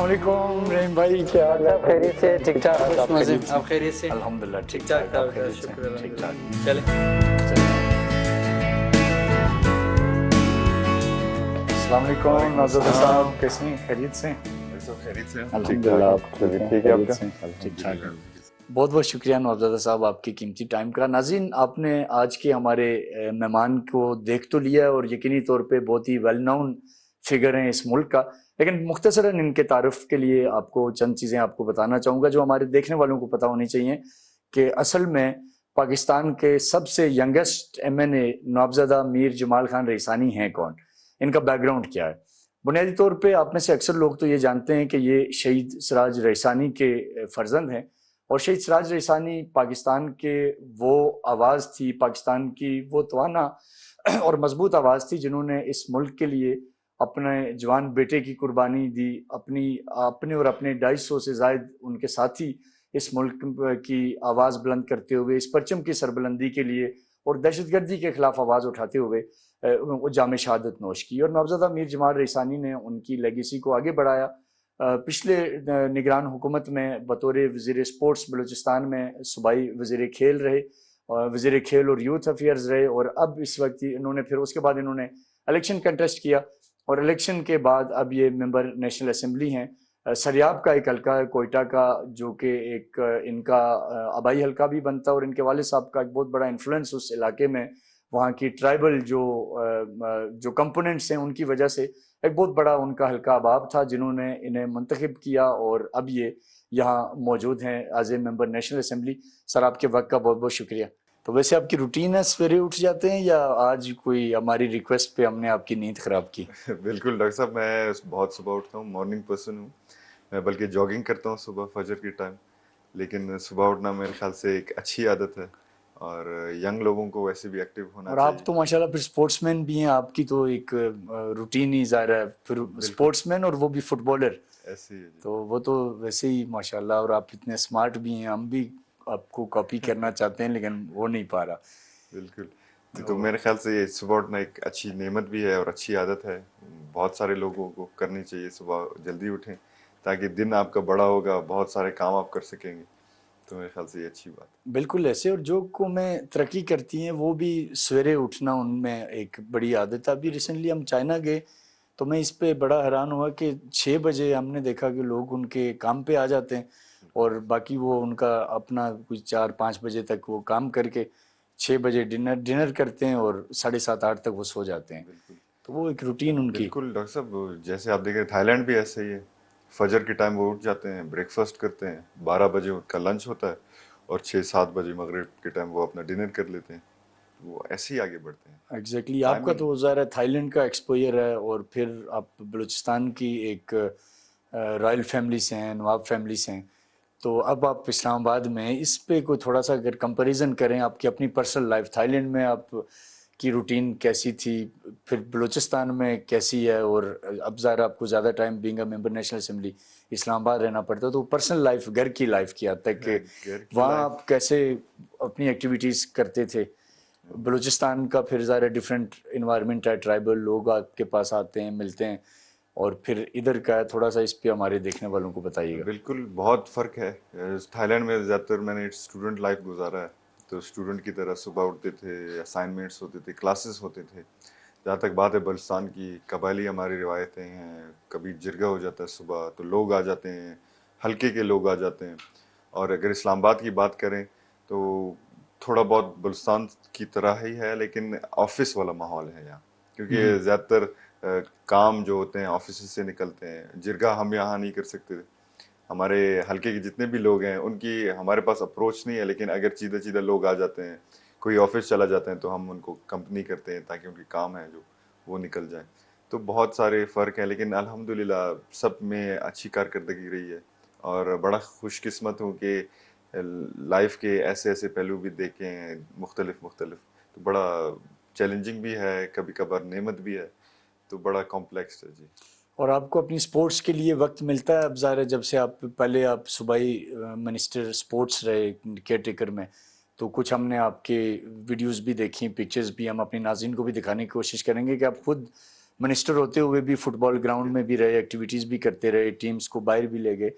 अस्सलामुअलैकुम रहीम भाई, क्या हाल है? खैरियत से ठीक ठाक। आप खैरियत से? आप खैरियत से? अल्हम्दुलिल्लाह ठीक ठाक था, आप खैरियत से? शुक्र ठीक अल्हम्दुलिल्लाह। ठाक। चलें। अस्सलाम वालेकुम वालेकुम नवाज़ुद्दीन अस्सलाम। साहब, कैसे हैं? खैरियत से? सब खैरियत से हैं? अल्हम्दुलिल्लाह, आप ठीक हैं? ठीक है खैरियत आपका? से? ठीक ठाक है। अल्हम्दुलिल्लाह। बहुत बहुत शुक्रिया नवाज़ुद्दीन साहब आपके कीमती टाइम का। नाज़रीन, आपने आज के हमारे मेहमान को देख तो लिया और यकीनी तौर पे बहुत ही वेल नोन फिगर हैं इस मुल्क का, लेकिन मुख्तसरन इनके तारुफ के लिए आपको चंद चीज़ें आपको बताना चाहूँगा जो हमारे देखने वालों को पता होनी चाहिए कि असल में पाकिस्तान के सबसे यंगेस्ट एमएनए नवाबज़दा मीर जमाल खान रईसानी हैं कौन, इनका बैकग्राउंड क्या है। बुनियादी तौर पे आप में से अक्सर लोग तो ये जानते हैं कि ये शहीद सिराज रईसानी के फर्जंद हैं, और शहीद सिराज रईसानी पाकिस्तान के वो आवाज़ थी, पाकिस्तान की वो तवाना और मजबूत आवाज़ थी जिन्होंने इस मुल्क के लिए अपने जवान बेटे की कुर्बानी दी, अपनी अपने और अपने 250 से ज़ायद उनके साथी इस मुल्क की आवाज़ बुलंद करते हुए, इस परचम की सरबुलंदी के लिए और दहशतगर्दी के खिलाफ आवाज़ उठाते हुए वो जाम शहादत नोश की। और नवाबज़दा मीर जमाल रईसानी ने उनकी लेगेसी को आगे बढ़ाया। पिछले निगरान हुकूमत में बतौर वज़ीर स्पोर्ट्स बलूचिस्तान में सूबाई वज़ीर खेल रहे, वज़ीर खेल और यूथ अफेयर्स रहे, और अब इस वक्त इन्होंने फिर उसके बाद इन्होंने इलेक्शन कंटेस्ट किया, और इलेक्शन के बाद अब ये मेंबर नेशनल असेंबली हैं। सरियाब का एक हल्का है कोयटा का, जो कि एक इनका आबाई हल्का भी बनता है, और इनके वालिद साहब का एक बहुत बड़ा इन्फ्लुएंस उस इलाके में, वहाँ की ट्राइबल जो कंपोनेंट्स हैं उनकी वजह से एक बहुत बड़ा उनका हल्का अहबाब था जिन्होंने इन्हें मुंतखब किया, और अब ये यहाँ मौजूद हैं as a member national assembly. Sir, आपके वक्त का बहुत बहुत शुक्रिया। तो वैसे आपकी रूटीन है, सवेरे उठ जाते हैं या आज कोई हमारी रिक्वेस्ट पे हमने आपकी नींद खराब की? बिल्कुल डॉक्टर साहब, मैं बहुत सुबह उठता हूँ, मॉर्निंग पर्सन हूँ। मैं बल्कि जॉगिंग करता हूँ सुबह फजर के टाइम। लेकिन सुबह उठना मेरे ख्याल से एक अच्छी आदत है, और यंग लोगों को वैसे भी एक्टिव होना और आप चाहिए। तो माशाल्लाह फिर स्पोर्ट्समैन भी हैं, आपकी तो एक रूटीन ही ज़ाहिर है, फिर बिल्कुल स्पोर्ट्समैन और वो भी फुटबॉलर, ऐसे ही है जी। तो वो तो वैसे ही माशाल्लाह। और आप इतने स्मार्ट भी हैं, हम भी आपको कॉपी करना चाहते हैं लेकिन हो नहीं पा रहा। बिल्कुल। तो तो मेरे ख्याल से ये सुबह उठना एक अच्छी नेमत भी है और अच्छी आदत है। बहुत सारे लोगों को करनी चाहिए, सुबह जल्दी उठें ताकि दिन आपका बड़ा होगा, बहुत सारे काम आप कर सकेंगे। तो मेरे ख्याल से ये अच्छी बात बिल्कुल ऐसे, और जो कौमें तरक्की करती हैं वो भी सवेरे उठना उनमें एक बड़ी आदत है। अभी रिसेंटली हम चाइना गए तो मैं इस पे बड़ा हैरान हुआ कि 6 बजे हमने देखा कि लोग उनके काम पे आ जाते हैं, है। और बाकी वो उनका अपना कुछ 4-5 बजे तक वो काम करके 6 बजे डिनर डिनर करते हैं और 7:30-8 तक वो सो जाते हैं। बिल्कुल तो वो एक रूटीन उनकी। बिल्कुल डॉक्टर साहब, जैसे आप देख रहे हैं थाईलैंड भी ऐसे ही है। फजर के टाइम वो उठ जाते हैं, ब्रेकफास्ट करते हैं, 12 बजे उनका लंच होता है, और 6-7 बजे मगरिब के टाइम वो अपना डिनर कर लेते हैं। वो ऐसे ही आगे बढ़ते हैं। एग्जैक्टली आपका टाइमिंग तो ज़ाहिर है थाईलैंड का एक्सपोजर है, और फिर आप बलूचिस्तान की एक रॉयल फैमिली से हैं, नवाब फैमिली से हैं, तो अब आप इस्लामाबाद में हैं। इस पे कोई थोड़ा सा अगर कंपैरिजन करें आपकी अपनी पर्सनल लाइफ, थाईलैंड में आप की रूटीन कैसी थी, फिर बलूचिस्तान में कैसी है, और अब ज़ाहिर आपको ज़्यादा time being a member national assembly Islamabad रहना पड़ता है, तो पर्सनल लाइफ, घर की लाइफ की हद तक कि घर की वहाँ लाइफ। आप कैसे अपनी एक्टिविटीज़ करते थे। बलूचिस्तान का फिर ज़रा डिफरेंट इन्वायरमेंट है, ट्राइबल लोग आपके पास आते हैं, मिलते हैं, और फिर इधर का है, थोड़ा सा इस पे हमारे देखने वालों को बताइएगा। बिल्कुल बहुत फ़र्क है। थाईलैंड में ज़्यादातर मैंने स्टूडेंट लाइफ गुजारा है। तो स्टूडेंट की तरह सुबह उठते थे, असाइनमेंट्स होते थे, क्लासेस होते थे। जहाँ तक बात है बलुचिस्तान की, कबायली हमारी रिवायतें हैं। कभी जिरगा हो जाता है सुबह तो लोग आ जाते हैं, हल्के के लोग आ जाते हैं। और अगर इस्लामाबाद की बात करें तो थोड़ा बहुत बलुचिस्तान की तरह ही है, लेकिन ऑफिस वाला माहौल है यहाँ। क्योंकि ज़्यादातर काम जो होते हैं ऑफिस से निकलते हैं। जिरगा हम यहाँ नहीं कर सकते थे। हमारे हल्के के जितने भी लोग हैं उनकी हमारे पास अप्रोच नहीं है, लेकिन अगर सीधे सीधे लोग आ जाते हैं, कोई ऑफिस चला जाते हैं, तो हम उनको कंपनी करते हैं ताकि उनकी काम है जो वो निकल जाए। तो बहुत सारे फ़र्क हैं, लेकिन अल्हम्दुलिल्लाह सब में अच्छी कारकर्दगी रही है। और बड़ा खुशकिस्मत हूँ कि लाइफ के ऐसे ऐसे पहलू भी देखे हैं, मुख्तलिफ मुख्तलिफ। तो बड़ा चैलेंजिंग भी है, कभी कभार नेमत भी है। तो बड़ा कॉम्प्लेक्स है जी। और आपको अपनी स्पोर्ट्स के लिए वक्त मिलता है? अब ज़ाहिर है जब से आप पहले आप सूबाई मिनिस्टर स्पोर्ट्स रहे केयर टेकर में, तो कुछ हमने आपके वीडियोस भी देखी, पिक्चर्स भी हम अपने नाज़रीन को भी दिखाने की कोशिश करेंगे कि आप खुद मिनिस्टर होते हुए भी फुटबॉल ग्राउंड में भी रहे, एक्टिविटीज़ भी करते रहे, टीम्स को बाहर भी ले गए,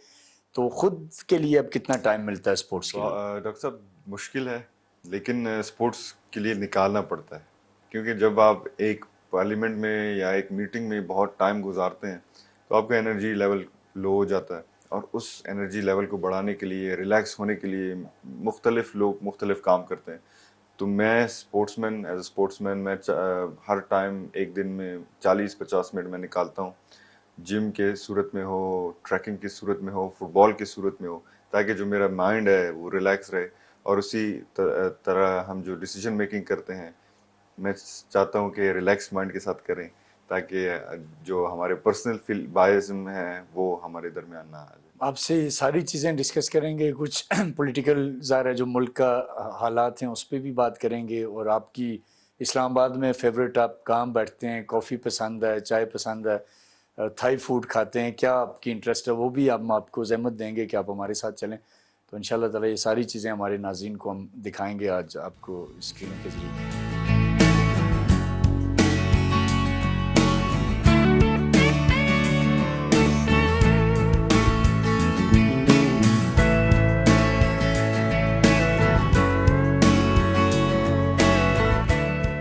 तो खुद के लिए अब कितना टाइम मिलता है स्पोर्ट्स के लिए? डॉक्टर साहब मुश्किल है, लेकिन स्पोर्ट्स के लिए निकालना पड़ता है, क्योंकि जब आप एक पार्लियामेंट में या एक मीटिंग में बहुत टाइम गुजारते हैं तो आपका एनर्जी लेवल लो हो जाता है, और उस एनर्जी लेवल को बढ़ाने के लिए, रिलैक्स होने के लिए मुख्तलिफ लोग मुख्तलिफ काम करते हैं। तो मैं स्पोर्ट्समैन, एज ए स्पोर्ट्समैन मैं हर टाइम एक दिन में 40-50 मिनट में निकालता हूँ, जिम के सूरत में हो, ट्रैकिंग की सूरत में हो, फुटबॉल की सूरत में हो, ताकि जो मेरा माइंड है वो रिलैक्स रहे, और उसी तरह हम जो डिसीजन मेकिंग करते हैं मैं चाहता हूँ कि रिलैक्स माइंड के साथ करें, ताकि जो हमारे पर्सनल फील बायसम है वो हमारे दरमियान ना आ जाए। आपसे ये सारी चीज़ें डिस्कस करेंगे, कुछ पॉलिटिकल ज़ाहिर है जो मुल्क का हालात हैं उस पर भी बात करेंगे, और आपकी इस्लामाबाद में फेवरेट आप कहाँ बैठते हैं, कॉफ़ी पसंद है, चाय पसंद है, थाई फूड खाते हैं, क्या आपकी इंटरेस्ट है, वो भी हम आपको ज़हमत देंगे कि आप हमारे साथ चलें। तो इंशाल्लाह ताला ये सारी चीज़ें हमारे नाज़रीन को हम दिखाएंगे आज आपको स्क्रीन के ज़रिए।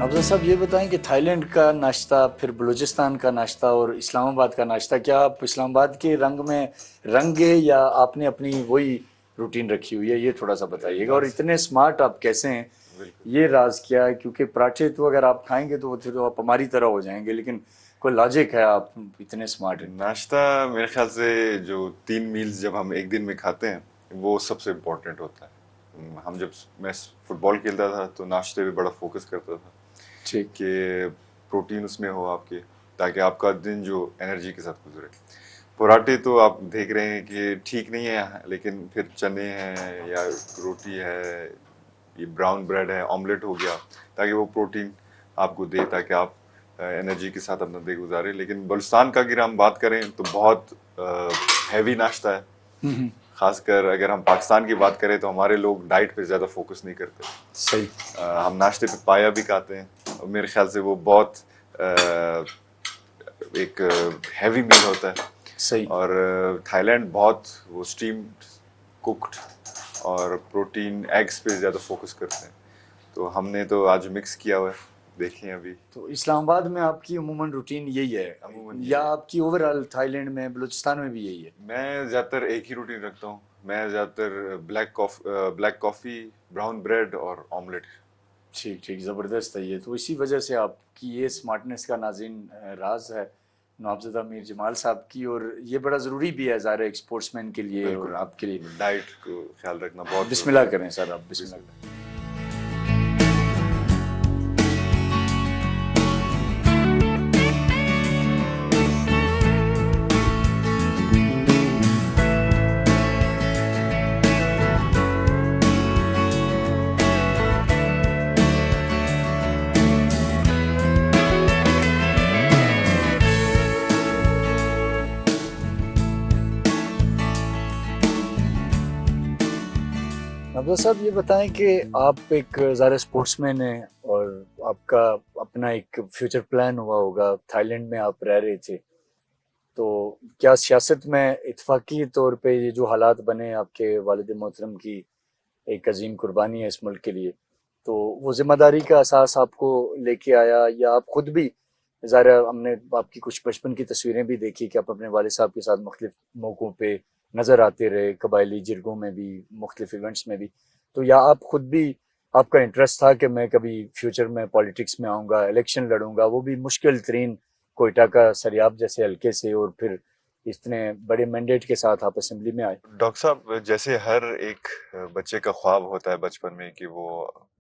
अफजल साहब ये बताएं कि थाईलैंड का नाश्ता, फिर बलूचिस्तान का नाश्ता और इस्लामाबाद का नाश्ता, क्या आप इस्लामाबाद के रंग में रंगे या आपने अपनी वही रूटीन रखी हुई है, ये थोड़ा सा बताइएगा। और इतने स्मार्ट आप कैसे हैं, ये राज क्या है? क्योंकि पराठे तो अगर आप खाएंगे तो फिर तो आप हमारी तरह हो जाएंगे, लेकिन कोई लॉजिक है, आप इतने स्मार्ट हैं। नाश्ता मेरे ख्याल से जो 3 मील्स जब हम एक दिन में खाते हैं वो सबसे इम्पोर्टेंट होता है। हम जब मैं फुटबॉल खेलता था तो नाश्ते पे बड़ा फोकस करता था ठीक। कि प्रोटीन उसमें हो आपके, ताकि आपका दिन जो एनर्जी के साथ गुजरे। पराठे तो आप देख रहे हैं कि ठीक नहीं है, लेकिन फिर चने हैं या रोटी है, ये ब्राउन ब्रेड है, ऑमलेट हो गया, ताकि वो प्रोटीन आपको दे, ताकि आप एनर्जी के साथ अपना दिन गुजारे। लेकिन बलूचिस्तान का अगर हम बात करें तो बहुत हैवी नाश्ता है, खासकर अगर हम पाकिस्तान की बात करें तो हमारे लोग डाइट पे ज़्यादा फोकस नहीं करते। सही। हम नाश्ते पे पाया भी खाते हैं, और मेरे ख्याल से वो बहुत एक हैवी मील होता है। सही। और थाईलैंड बहुत वो स्टीम्ड, कुक्ड और प्रोटीन एग्स पे ज़्यादा फोकस करते हैं, तो हमने तो आज मिक्स किया हुआ है, देखें अभी। तो इस्लामाबाद में आपकी अमूमन रूटीन यही है, या आपकी ओवरऑल थाईलैंड में, बलूचिस्तान में भी यही है? मैं ज़्यादातर एक ही रूटीन रखता हूँ। मैं ज़्यादातर ब्लैक कॉफ़ी, ब्राउन ब्रेड और ऑमलेट। ठीक ठीक, ज़बरदस्त है ये। तो इसी वजह से आपकी ये स्मार्टनेस का नाज़रीन राज है नवाबज़दा मीर जमाल साहब की, और ये बड़ा ज़रूरी भी है ज़ाहिर एक स्पोर्ट्समैन के लिए और आपके लिए। डाइट को ख्याल रखना बहुत। बिस्मिल्लाह करें सर, आप बिस्मिल्लाह करें। नवाबज़दा साहब ये बताएं कि आप एक ज़ाहिर स्पोर्ट्समैन हैं और आपका अपना एक फ्यूचर प्लान हुआ होगा, थाईलैंड में आप रह रहे थे, तो क्या सियासत में इत्फाकी तौर पे ये जो हालात बने, आपके वालिद मोहतरम की एक अजीम कुर्बानी है इस मुल्क के लिए, तो वो जिम्मेदारी का एहसास आपको लेके आया, या आप खुद भी, ज़ाहिर हमने आपकी कुछ बचपन की तस्वीरें भी देखी कि आप अपने वालिद साहब के साथ मुख्तलिफ मौक़ों पे नज़र आते रहे, कबायली जिरगों में भी, मुख्तलिफ इवेंट्स में भी, तो या आप खुद भी, आपका इंटरेस्ट था कि मैं कभी फ्यूचर में पॉलिटिक्स में आऊँगा, इलेक्शन लड़ूंगा, वो भी मुश्किल तरीन कोयटा का सरियाब जैसे हल्के से, और फिर इतने बड़े मैंडेट के साथ आप असेंबली में आए? डॉक्टर साहब, जैसे हर एक बच्चे का ख्वाब होता है बचपन में कि वो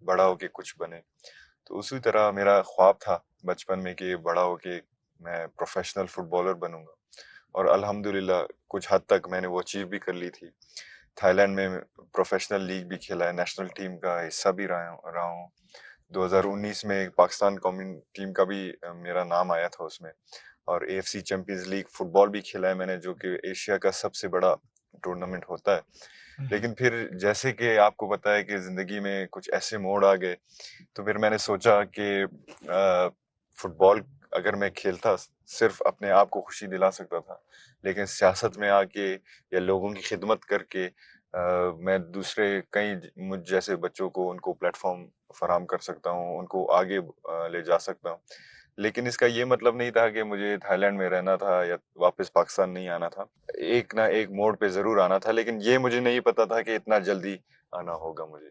बड़ा होके कुछ बने, तो उसी तरह मेरा ख्वाब था बचपन में कि बड़ा होके मैं प्रोफेशनल फुटबॉलर बनूंगा, और अल्हम्दुलिल्लाह कुछ हद तक मैंने वो अचीव भी कर ली थी। थाईलैंड में प्रोफेशनल लीग भी खेला है, नेशनल टीम का हिस्सा भी रहा हूँ। 2019 में पाकिस्तान कौमी टीम का भी मेरा नाम आया था उसमें, और AFC चैंपियंस लीग फुटबॉल भी खेला है मैंने, जो कि एशिया का सबसे बड़ा टूर्नामेंट होता है। लेकिन फिर जैसे कि आपको पता है कि जिंदगी में कुछ ऐसे मोड़ आ गए, तो फिर मैंने सोचा कि फुटबॉल अगर मैं खेलता सिर्फ अपने आप को खुशी दिला सकता था, लेकिन सियासत में आके या लोगों की खिदमत करके मैं दूसरे कई मुझ जैसे बच्चों को उनको प्लेटफॉर्म फराहम कर सकता हूँ, उनको आगे ले जा सकता हूँ। लेकिन इसका ये मतलब नहीं था कि मुझे थाईलैंड में रहना था या वापस पाकिस्तान नहीं आना था। एक ना एक मोड़ पे ज़रूर आना था, लेकिन ये मुझे नहीं पता था कि इतना जल्दी आना होगा मुझे।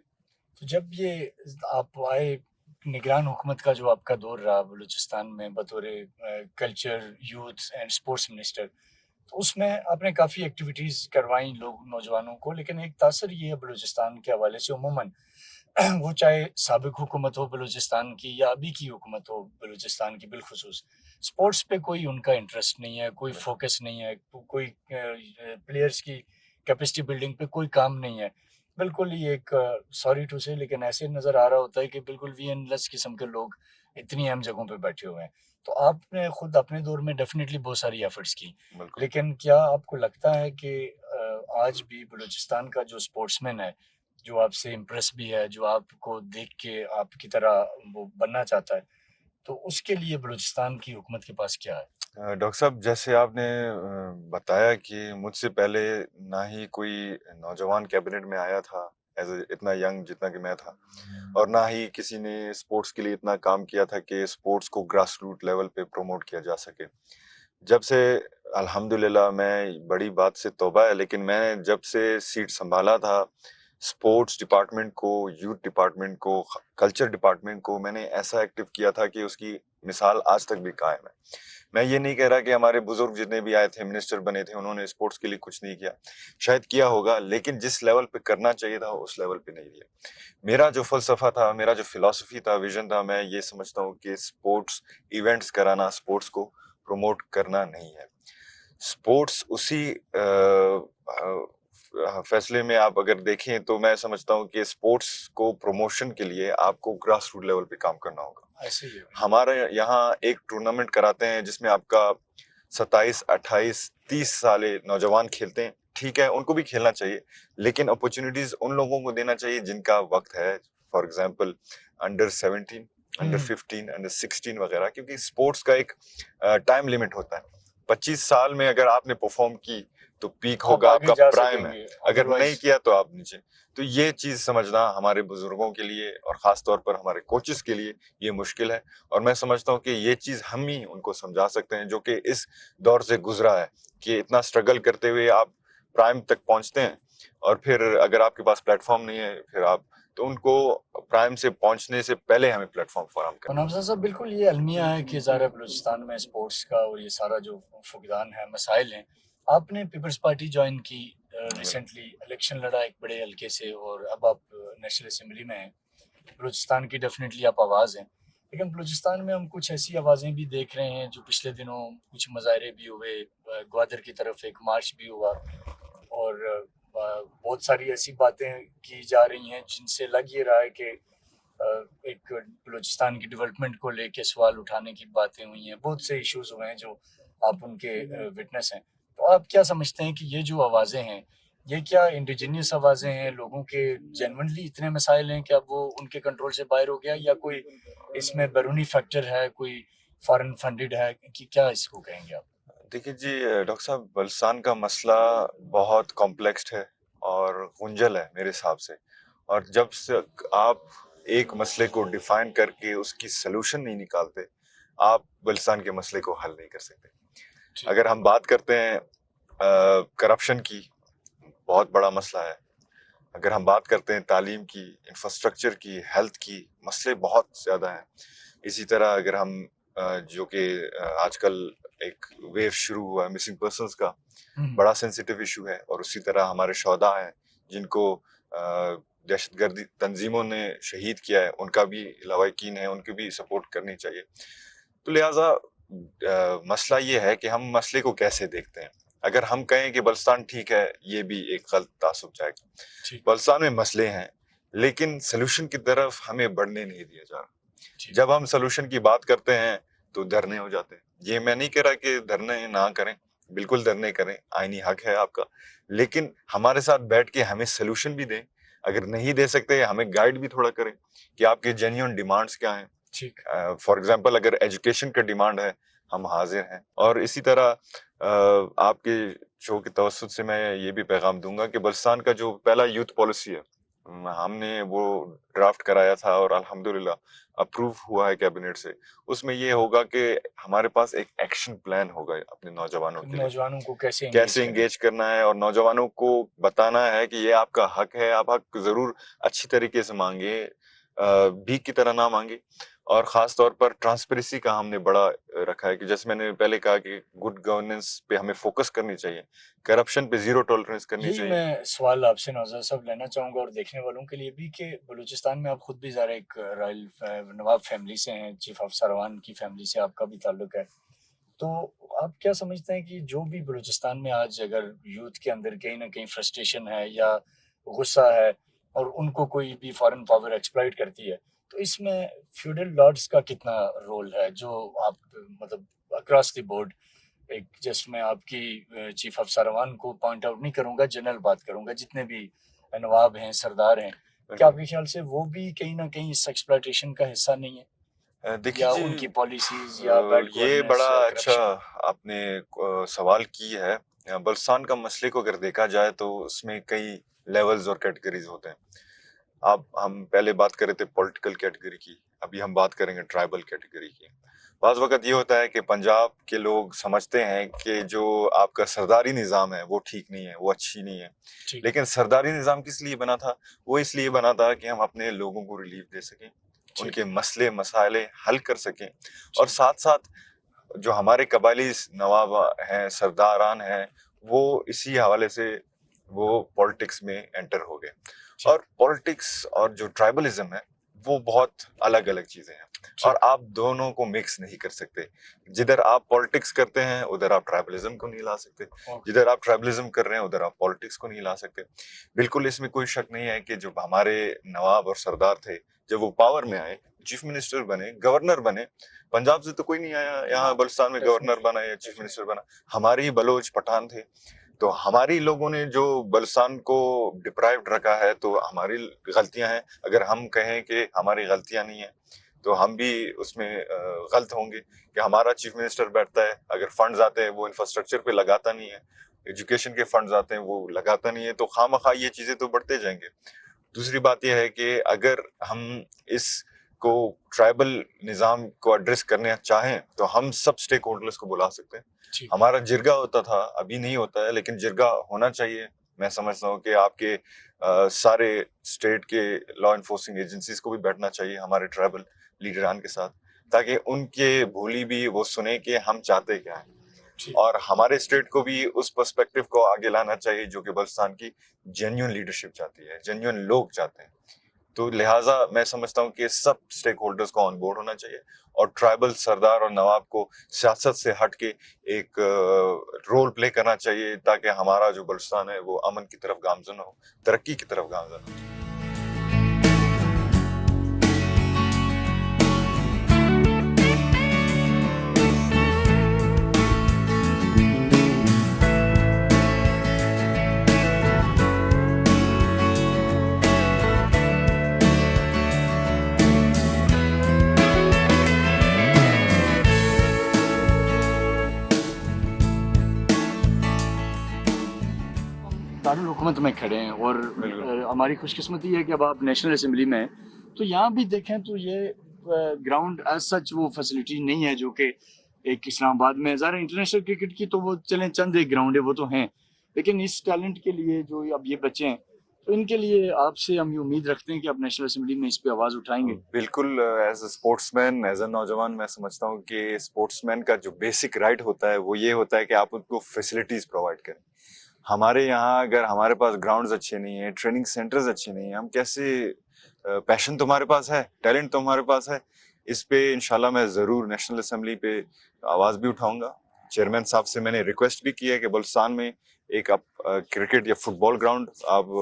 तो जब ये आप आए, निगरान हुकूमत का जो आपका दौर रहा बलूचिस्तान में बतौर culture, youth and sports minister, तो उसमें आपने काफ़ी एक्टिविटीज़ करवाई लोग नौजवानों को, लेकिन एक तासर ये है बलूचिस्तान के हवाले से उमूमन वो चाहे साबिक हुकूमत हो बलूचिस्तान की या अभी की हुकूमत हो बलूचिस्तान की, बिलखुसूस स्पोर्ट्स पे कोई उनका इंटरेस्ट नहीं है, कोई फोकस नहीं है, कोई प्लेयर्स की कैपेसिटी बिल्डिंग पे कोई काम नहीं है। बिल्कुल ही एक, सॉरी टू से, लेकिन ऐसे नज़र आ रहा होता है कि बिल्कुल वीएनलेस किस्म के लोग इतनी अहम जगहों पे बैठे हुए हैं। तो आपने खुद अपने दौर में डेफिनेटली बहुत सारी एफर्ट्स की, बिल्कुल। लेकिन क्या आपको लगता है कि आज भी बलूचिस्तान का जो स्पोर्ट्समैन है, जो आपसे इम्प्रेस भी है, जो आपको देख के आपकी तरह वो बनना चाहता है, तो उसके लिए बलूचिस्तान की हुकूमत के पास क्या है? डॉक्टर साहब, जैसे आपने बताया कि मुझसे पहले ना ही कोई नौजवान कैबिनेट में आया था एज इतना यंग जितना कि मैं था, और ना ही किसी ने स्पोर्ट्स के लिए इतना काम किया था कि स्पोर्ट्स को ग्रास रूट लेवल पे प्रमोट किया जा सके। जब से अल्हम्दुलिल्लाह, मैं बड़ी बात से तौबा है, लेकिन मैंने जब से सीट संभाला था, स्पोर्ट्स डिपार्टमेंट को, यूथ डिपार्टमेंट को, कल्चर डिपार्टमेंट को मैंने ऐसा एक्टिव किया था कि उसकी मिसाल आज तक भी कायम है। मैं ये नहीं कह रहा कि हमारे बुजुर्ग जितने भी आए थे, मिनिस्टर बने थे, उन्होंने स्पोर्ट्स के लिए कुछ नहीं किया। शायद किया होगा, लेकिन जिस लेवल पे करना चाहिए था उस लेवल पे नहीं दिया। मेरा जो फलसफा था, मेरा जो फिलॉसफी था, विजन था, मैं ये समझता हूँ कि स्पोर्ट्स इवेंट्स कराना, स्पोर्ट्स को प्रमोट करना नहीं है। स्पोर्ट्स उसी फैसले में आप अगर देखें तो मैं समझता हूँ कि स्पोर्ट्स को प्रमोशन के लिए आपको ग्रास रूट लेवल पे काम करना होगा। ऐसे ही है। हमारे यहाँ एक टूर्नामेंट कराते हैं जिसमें आपका 27, 28, 30 साले नौजवान खेलते हैं। ठीक है, उनको भी खेलना चाहिए, लेकिन अपॉर्चुनिटीज उन लोगों को देना चाहिए जिनका वक्त है। For example under 17, under 15, under 16 वगैरह, क्योंकि स्पोर्ट्स का एक टाइम लिमिट होता है। 25 साल में अगर आपने परफॉर्म की तो पीक आप होगा, आगे आपका जा प्राइम है। सकेंगे, अगर नहीं अदरवाइज किया तो आप नीचे। तो ये चीज समझना हमारे बुजुर्गों के लिए और खास तौर पर हमारे कोचेस के लिए ये मुश्किल है, और मैं समझता हूँ कि ये चीज हम ही उनको समझा सकते हैं, जो कि इस दौर से गुजरा है, कि इतना स्ट्रगल करते हुए आप प्राइम तक पहुंचते हैं, और फिर अगर आपके पास प्लेटफॉर्म नहीं है, फिर आप तो उनको प्राइम से पहुंचने से पहले हमें प्लेटफॉर्म फराहम करना। नवाज़ा साहब, बिल्कुल ये अलमिया है कि ज़ाहिर है बलूचिस्तान में स्पोर्ट्स का और ये सारा जो फुकदान है, मसाइल हैं। आपने पीपल्स पार्टी ज्वाइन की, रिसेंटली इलेक्शन लड़ा एक बड़े हल्के से, और अब आप नेशनल असम्बली में हैं। बलूचिस्तान की डेफिनेटली आप आवाज़ हैं, लेकिन बलूचिस्तान में हम कुछ ऐसी आवाज़ें भी देख रहे हैं जो पिछले दिनों कुछ मुजाहरे भी हुए, ग्वादर की तरफ एक मार्च भी हुआ, और बहुत सारी ऐसी बातें की जा रही हैं जिनसे लग ये रहा है कि एक बलूचिस्तान की डेवलपमेंट को लेके सवाल उठाने की बातें हुई हैं। बहुत से इश्यूज हुए हैं जो आप उनके विटनेस हैं। तो आप क्या समझते हैं कि ये जो आवाज़ें हैं, ये क्या इंडिजिनियस आवाज़ें हैं, लोगों के जेन्युइनली इतने मसाइल हैं कि अब वो उनके कंट्रोल से बाहर हो गया, या कोई इसमें बैरूनी फैक्टर है, कोई फॉरेन फंडेड है, कि क्या इसको कहेंगे आप? देखिए जी, डॉक्टर साहब, बलुचिस्तान का मसला बहुत कॉम्प्लेक्स है और गुंजल है मेरे हिसाब से। और जब से आप एक मसले को डिफाइन करके उसकी सलूशन नहीं निकालते, आप बलुचिस्तान के मसले को हल नहीं कर सकते। अगर हम बात करते हैं करप्शन की, बहुत बड़ा मसला है। अगर हम बात करते हैं तालीम की, इंफ्रास्ट्रक्चर की, हेल्थ की, मसले बहुत ज़्यादा हैं। इसी तरह अगर हम जो कि आजकल एक वेव शुरू हुआ है मिसिंग पर्सन्स का, बड़ा सेंसिटिव इशू है। और उसी तरह हमारे शोहदा हैं जिनको दहशतगर्दी तंजीमों ने शहीद किया है, उनका भी लवाकिन है, उनकी भी सपोर्ट करनी चाहिए। तो लिहाजा मसला ये है कि हम मसले को कैसे देखते हैं। अगर हम कहें कि बलुचिस्तान ठीक है, ये भी एक गलत तासुब जाएगा। बलुचिस्तान में मसले हैं, लेकिन सलूशन की तरफ हमें बढ़ने नहीं दिया जा रहा। जब हम सलूशन की बात करते हैं तो धरने हो जाते हैं। ये मैं नहीं कह रहा कि धरने ना करें, बिल्कुल धरने करें, आईनी हक है आपका, लेकिन हमारे साथ बैठ के हमें सलूशन भी दें। अगर नहीं दे सकते, हमें गाइड भी थोड़ा करें कि आपके जेन्युइन डिमांड्स क्या हैं, ठीक। फॉर एग्जांपल अगर एजुकेशन का डिमांड है, हम हाजिर हैं। और इसी तरह आपके शो के तवस्सुत से मैं ये भी पैगाम दूंगा कि बलूचिस्तान का जो पहला यूथ पॉलिसी है, हमने वो ड्राफ्ट कराया था और अल्हम्दुलिल्लाह अप्रूव हुआ है कैबिनेट से। उसमें ये होगा कि हमारे पास एक एक्शन प्लान होगा अपने नौजवानों के लिए, नौजवानों को कैसे एंगेज करना है और नौजवानों को बताना है कि ये आपका हक है, आप हक जरूर अच्छी तरीके से मांगे, भीख की तरह ना मांगे। और खास तौर पर ट्रांसपेरेंसी का हमने बड़ा रखा है कि जैसे मैंने पहले कहा कि गुड गवर्नेंस पे हमें फोकस करनी चाहिए, करप्शन पे जीरो टॉलरेंस करनी यही चाहिए। मैं सवाल आपसे नौजर साहब लेना चाहूंगा और देखने वालों के लिए भी कि बलूचिस्तान में आप खुद भी ज़रा एक रॉयल नवाब फैमिली से हैं, चीफ ऑफ सरवान की फैमिली से आपका भी ताल्लुक है, तो आप क्या समझते हैं कि जो भी बलूचिस्तान में आज अगर यूथ के अंदर कहीं ना कहीं फ्रस्ट्रेशन है या गुस्सा है और उनको कोई भी फॉरेन पावर एक्सप्लॉइट करती है, तो इसमें फ्यूडल लॉर्ड्स का कितना रोल है जो आप मतलब अक्रॉस द बोर्ड, एक जस्ट मैं आपकी चीफ ऑफ सरवान को पॉइंट आउट नहीं करूंगा, जनरल बात करूंगा, जितने भी नवाब हैं, सरदार हैं, क्या आपके ख्याल से वो भी कहीं ना कहीं इस एक्सप्लॉइटेशन का हिस्सा नहीं है? देखिए या जी, उनकी पॉलिसीज या बैड ये गवर्नेंस बड़ा या अच्छा करप्शन? आपने सवाल की है। बलूचिस्तान का मसले को अगर देखा जाए तो उसमें कई लेवल्स और कैटेगरीज होते हैं। अब हम पहले बात कर रहे थे पॉलिटिकल कैटेगरी की, अभी हम बात करेंगे ट्राइबल कैटेगरी की। बाज़ वक़्त ये होता है कि पंजाब के लोग समझते हैं कि जो आपका सरदारी निज़ाम है वो ठीक नहीं है, वो अच्छी नहीं है। ठीक। लेकिन सरदारी निज़ाम किस लिए बना था? वो इसलिए बना था कि हम अपने लोगों को रिलीफ दे सकें, ठीक। उनके मसले मसाइले हल कर सकें और ठीक। साथ-साथ जो हमारे कबायली नवाब हैं, सरदारान हैं, वो इसी हवाले से वो पॉलिटिक्स में एंटर हो गए। और पॉलिटिक्स और जो ट्राइबलिज्म है वो बहुत अलग-अलग चीजें हैं और आप दोनों को मिक्स नहीं कर सकते। जिधर आप पॉलिटिक्स करते हैं उधर आप ट्राइबलिज्म को नहीं ला सकते, जिधर आप ट्राइबलिज्म कर रहे हैं उधर आप पॉलिटिक्स को नहीं ला सकते। बिल्कुल इसमें कोई शक नहीं है कि जो हमारे नवाब और सरदार थे, जब वो पावर में आए, चीफ मिनिस्टर बने, गवर्नर बने, पंजाब से तो कोई नहीं आया यहाँ बलूचिस्तान में गवर्नर बना या चीफ मिनिस्टर बना, हमारे ही बलोच पठान थे। तो हमारी लोगों ने जो बलूचिस्तान को डिप्राइव्ड रखा है तो हमारी गलतियां हैं। अगर हम कहें कि हमारी गलतियां नहीं है तो हम भी उसमें गलत होंगे कि हमारा चीफ मिनिस्टर बैठता है, अगर फंड्स आते हैं वो इंफ्रास्ट्रक्चर पे लगाता नहीं है, एजुकेशन के फंड्स आते हैं वो लगाता नहीं है, तो खामखा ये चीजें तो बढ़ते जाएंगे। दूसरी बात यह है कि अगर हम इस को ट्राइबल निजाम को एड्रेस करने चाहें तो हम सब स्टेक होल्डर्स को बुला सकते हैं। हमारा जिरगा होता था, अभी नहीं होता है, लेकिन जिरगा होना चाहिए। मैं समझता हूँ कि आपके सारे स्टेट के लॉ इन्फोर्सिंग एजेंसीज को भी बैठना चाहिए हमारे ट्राइबल लीडरान के साथ, ताकि उनके भोली भी वो सुने कि हम चाहते क्या है। और हमारे स्टेट को भी उस पर्सपेक्टिव को आगे लाना चाहिए जो कि बलूचिस्तान की जेन्युइन लीडरशिप चाहती है, जेन्युइन लोग चाहते हैं। तो लिहाजा मैं समझता हूँ कि सब स्टेक होल्डर्स को ऑन बोर्ड होना चाहिए और ट्राइबल सरदार और नवाब को सियासत से हट के एक रोल प्ले करना चाहिए ताकि हमारा जो बलूचिस्तान है वो अमन की तरफ गामजन हो, तरक्की की तरफ गामजन हो। दारुल हुकूमत में खड़े हैं और हमारी खुशकिस्मती है कि अब आप नेशनल असेंबली में हैं, तो यहाँ भी देखें तो ये ग्राउंड एज सच वो फैसिलिटी नहीं है जो कि एक इस्लामाबाद में, ज़रा इंटरनेशनल क्रिकेट की तो वो चलें चंद एक ग्राउंड है वो तो हैं, लेकिन इस टैलेंट के लिए जो अब ये बच्चे हैं तो इनके लिए आपसे हम ये उम्मीद रखते हैं कि आप नेशनल असेंबली में इस पे आवाज़ उठाएंगे। बिल्कुल, as a sportsman, as a नौजवान, मैं समझता हूँ कि स्पोर्ट्समैन का जो बेसिक राइट होता है वो ये होता है कि आप उनको फैसिलिटीज प्रोवाइड करें। हमारे यहाँ अगर हमारे पास ग्राउंड्स अच्छे नहीं है, ट्रेनिंग सेंटर्स अच्छे नहीं है, हम कैसे, पैशन तो हमारे पास है, टैलेंट तो हमारे पास है, इस पे इंशाल्लाह मैं जरूर नेशनल असेंबली पे आवाज भी उठाऊंगा। चेयरमैन साहब से मैंने रिक्वेस्ट भी की है कि बलूचिस्तान में एक आप क्रिकेट या फुटबॉल ग्राउंड आप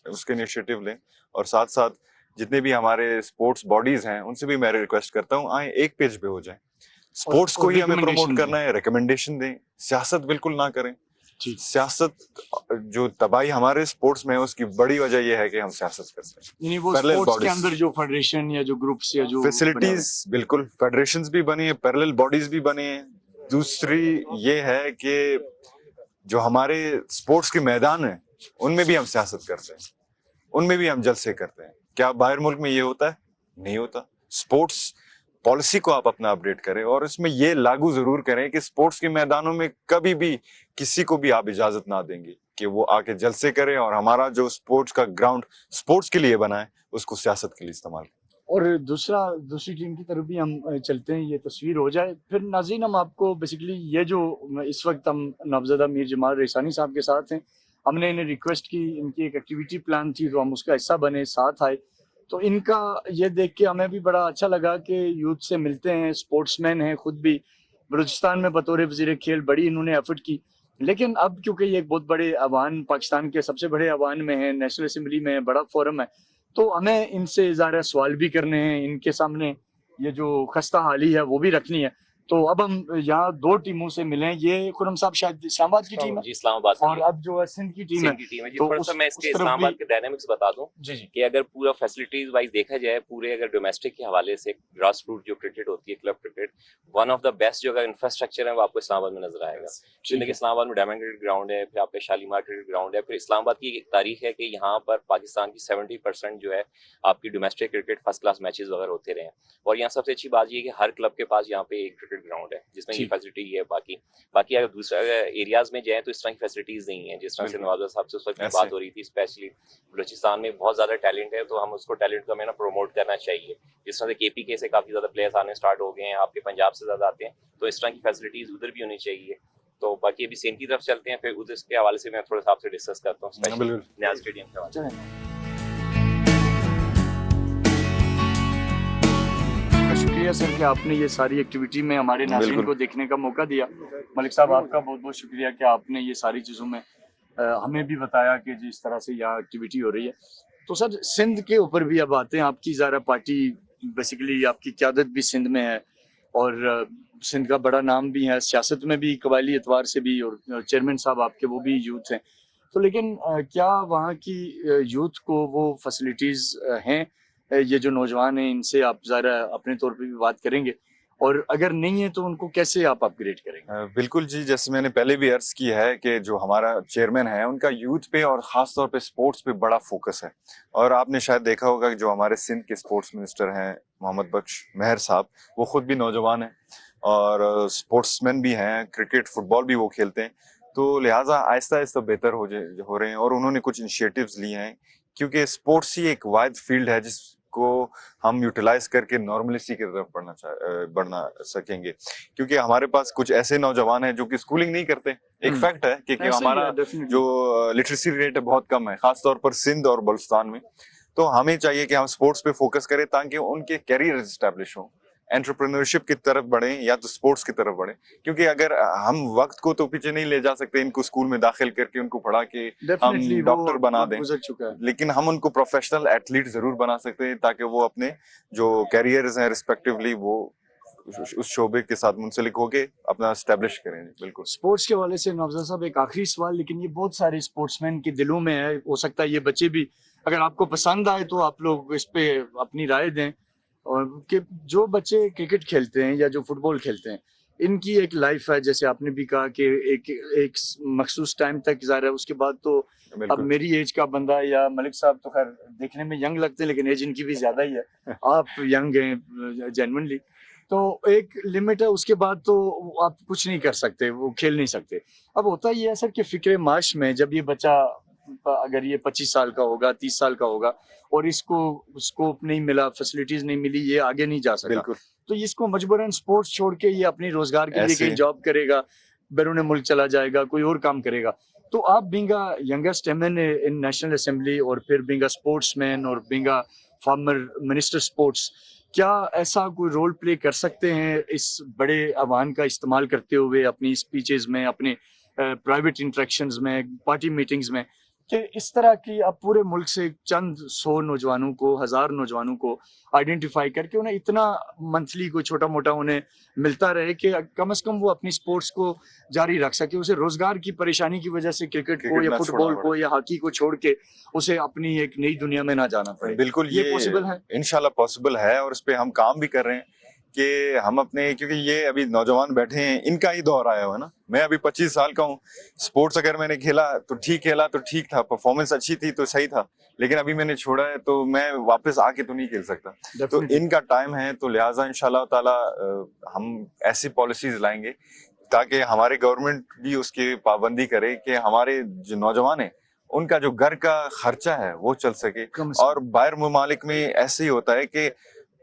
उसके इनिशिएटिव लें और साथ साथ जितने भी हमारे स्पोर्ट्स बॉडीज हैं उनसे भी मैं रिक्वेस्ट करता हूँ आए एक पेज पे हो जाए। स्पोर्ट्स को ही हमें प्रमोट करना है, रिकमेंडेशन दें, सियासत बिल्कुल ना करें। जी। सियासत जो तबाही हमारे स्पोर्ट्स में है उसकी बड़ी वजह यह है कि हम सियासत करते हैं। यानी वो Parallel स्पोर्ट्स के bodies. अंदर जो फेडरेशन या जो ग्रुप्स या जो बने हुए फैसिलिटीज बिल्कुल फेडरेशंस भी बनी है, पैरेलल बॉडीज भी बनी है। दूसरी ये है कि जो हमारे स्पोर्ट्स के मैदान है उनमें भी हम सियासत करते हैं, उनमें भी हम जलसे करते हैं। क्या बाहर मुल्क में ये होता है? नहीं होता। स्पोर्ट्स पॉलिसी को आप अपना अपडेट करें और इसमें ये लागू जरूर करें कि स्पोर्ट्स के मैदानों में कभी भी किसी को भी आप इजाजत ना देंगे कि वो आके जलसे करे और हमारा जो स्पोर्ट्स का ग्राउंड स्पोर्ट्स के लिए बना है उसको सियासत के लिए इस्तेमाल करें। और दूसरी टीम की तरफ भी हम चलते हैं, ये तस्वीर हो जाए फिर नाज़रीन। हम आपको बेसिकली ये जो इस वक्त हम नवाबज़ादा मीर जमाल रेसानी साहब के साथ हैं, हमने इन्हें रिक्वेस्ट की, इनकी एक एक्टिविटी प्लान थी तो हम उसका हिस्सा बने, साथ आए। तो इनका ये देख के हमें भी बड़ा अच्छा लगा कि यूथ से मिलते हैं, स्पोर्ट्समैन हैं, खुद भी बलूचिस्तान में बतौर वज़ीर खेल बड़ी इन्होंने एफर्ट की। लेकिन अब क्योंकि ये एक बहुत बड़े अवान, पाकिस्तान के सबसे बड़े अवान में है, नेशनल असम्बली में है, बड़ा फोरम है, तो हमें इनसे ज़ाहिर सवाल भी करने हैं, इनके सामने ये जो खस्ता हाली है वो भी रखनी है। तो अब हम यहाँ दो टीमों से मिले। ये खुरम साहब शायद इस्लामाबाद की टीम है जी, इस्लामाबाद और अब जो है सिंध की टीम है। जी। तो थोड़ा सा मैं इसके इस्लामाबाद के डायनामिक्स बता दूं जी कि अगर पूरा फैसिलिटीज वाइज देखा जाए, पूरे अगर डोमेस्टिक के हवाले से ग्रास रूट जो क्रिकेट होती है, club cricket, one of the best जो अगर इंफ्रास्ट्रक्चर है वो आपको इस्लामाबाद में नजर आएगा। जिंदगी इस्लामाबाद में डायमंड क्रिकेट ग्राउंड है, फिर आपका शालीमार क्रिकेट ग्राउंड है। फिर इस्लामाबाद की एक तारीख है कि यहाँ पर पाकिस्तान की 70% जो है आपकी domestic cricket first class matches वगैरह होते रहे हैं। और यहाँ सबसे अच्छी बात ये है कि हर क्लब के पास यहाँ पे एक क्रिकेट ग्राउंड है जिसमें ये फैसिलिटी है। बाकी अगर दूसरे एरियाज में जाए तो इस तरह की फैसिलिटीज नहीं है। जिस तरह से नवाब साहब से उस वक्त बात हो रही थी, स्पेशली बलूचिस्तान में बहुत ज्यादा टैलेंट है, तो हम उसको टैलेंट को हमें ना प्रमोट करना चाहिए। जिस तरह से KPK से काफी ज्यादा प्लेयर्स आने स्टार्ट हो गए हैं, आपके पंजाब से ज्यादा आते हैं, तो इस तरह की फैसिलिटीज उधर भी होनी चाहिए। तो बाकी अभी सेन की तरफ चलते हैं, फिर उधर के हवाले से मैं थोड़ा सा आपसे डिस्कस करता हूँ, स्पेशली न्याज स्टेडियम के हवाले से। शुक्रिया सर कि आपने ये सारी एक्टिविटी में हमारे नाज़रीन को देखने का मौका दिया। मलिक साहब आपका बहुत बहुत शुक्रिया कि आपने ये सारी चीज़ों में हमें भी बताया कि जिस तरह से यहाँ एक्टिविटी हो रही है। तो सर सिंध के ऊपर भी अब आते हैं। आपकी ज़रा पार्टी बेसिकली आपकी क़यादत भी सिंध में है और सिंध का बड़ा नाम भी है, सियासत में भी कबायली एतवार से भी, और चेयरमैन साहब आपके वो भी यूथ हैं। तो लेकिन क्या वहाँ की यूथ को वो फैसिलिटीज़ हैं? ये जो नौजवान हैं इनसे आप ज़रा अपने तौर पे भी बात करेंगे, और अगर नहीं है तो उनको कैसे आप अपग्रेड करेंगे? बिल्कुल जी, जैसे मैंने पहले भी अर्ज की है कि जो हमारा चेयरमैन है उनका यूथ पे और ख़ास तौर पे स्पोर्ट्स पे बड़ा फोकस है। और आपने शायद देखा होगा कि जो हमारे सिंध के स्पोर्ट्स मिनिस्टर हैं मोहम्मद बख्श मेहर साहब, वो खुद भी नौजवान हैं और स्पोर्ट्समैन भी हैं, क्रिकेट फुटबॉल भी वो खेलते हैं। तो लिहाजा आहिस्ता आहिस्ता बेहतर हो रहे हैं और उन्होंने कुछ इनिशिएटिव्स लिए हैं, क्योंकि स्पोर्ट्स ही एक वाहिद फील्ड है जिसको हम यूटिलाइज करके नॉर्मलिसी की तरफ बढ़ना सकेंगे। क्योंकि हमारे पास कुछ ऐसे नौजवान हैं जो कि स्कूलिंग नहीं करते। एक फैक्ट है कि हमारा जो लिटरेसी रेट है बहुत कम है, खासतौर पर सिंध और बलूचिस्तान में। तो हमें चाहिए कि हम स्पोर्ट्स पे फोकस करें ताकि उनके कैरियर एस्टैब्लिश हो, एंटरप्रेन्योरशिप की तरफ बढ़े या तो स्पोर्ट्स की तरफ बढ़े। क्योंकि अगर हम वक्त को तो पीछे नहीं ले जा सकते, इनको स्कूल में दाखिल करके उनको पढ़ा के हम डॉक्टर बना दें, लेकिन हम उनको प्रोफेशनल एथलीट जरूर बना सकते हैं ताकि वो अपने जो कैरियर्स हैं रिस्पेक्टिवली वो उस शोबे के साथ मुंसलिक होके अपना एस्टेब्लिश करें। बिल्कुल। स्पोर्ट्स के हवाले से नवाबज़ादा साहब एक आखिरी सवाल, लेकिन ये बहुत सारे स्पोर्ट्समैन के दिलों में है, हो सकता है ये बच्चे भी, अगर आपको पसंद आए तो आप लोग इस पे अपनी राय दें। और कि जो बच्चे क्रिकेट खेलते हैं या जो फुटबॉल खेलते हैं, इनकी एक लाइफ है, जैसे आपने भी कहा कि एक मखसूस टाइम तक ज़ाहिर है, उसके बाद तो अब मेरी एज का बंदा या मलिक साहब तो खैर देखने में यंग लगते हैं लेकिन एज इनकी भी ज़्यादा ही है, आप यंग हैं जेन्युइनली, तो एक लिमिट है, उसके बाद तो आप कुछ नहीं कर सकते, वो खेल नहीं सकते। अब होता ये है सर कि फ़िक्र माश में जब ये बच्चा अगर ये 25 साल का होगा, 30 साल का होगा और इसको स्कोप नहीं मिला, फैसिलिटीज नहीं मिली, ये आगे नहीं जा सका, तो इसको मजबूरन स्पोर्ट्स छोड़ के ये अपनी रोजगार के लिए कहीं जॉब करेगा, बैरून मुल्क चला जाएगा, कोई और काम करेगा। तो आप being a youngest MN in national assembly और फिर बीइंग अ स्पोर्ट्समैन और being a former minister sports, क्या ऐसा कोई रोल प्ले कर सकते हैं इस बड़े आह्वान का इस्तेमाल करते हुए अपनी स्पीचेस में, अपने प्राइवेट इंटरेक्शंस में, पार्टी मीटिंग्स में, कि इस तरह की आप पूरे मुल्क से चंद 100 नौजवानों को, 1000 नौजवानों को आइडेंटिफाई करके उन्हें इतना मंथली कोई छोटा मोटा उन्हें मिलता रहे कि कम से कम वो अपनी स्पोर्ट्स को जारी रख सके, उसे रोजगार की परेशानी की वजह से क्रिकेट को क्रिकेट या ना छोड़ना फुटबॉल को पड़े। या हॉकी को छोड़ के उसे अपनी एक नई दुनिया में ना जाना पड़े। बिल्कुल, ये पॉसिबल है? इंशाल्लाह पॉसिबल है और इस पे हम काम भी कर रहे हैं कि हम अपने, क्योंकि ये अभी नौजवान बैठे हैं, इनका ही दौर आया हुआ है ना। मैं अभी 25 साल का हूँ। स्पोर्ट्स अगर मैंने खेला तो ठीक था, परफॉर्मेंस अच्छी थी तो सही था, लेकिन अभी मैंने छोड़ा है तो मैं वापस आके तो नहीं खेल सकता। तो डेफिनेटली। इनका टाइम है, तो लिहाजा इंशाल्लाह ताला हम ऐसी पॉलिसीज लाएंगे ताकि हमारे गवर्नमेंट भी उसकी पाबंदी करे कि हमारे जो नौजवान हैं उनका जो घर का खर्चा है वो चल सके। कम से और बाहर ममालिक में ऐसे ही होता है कि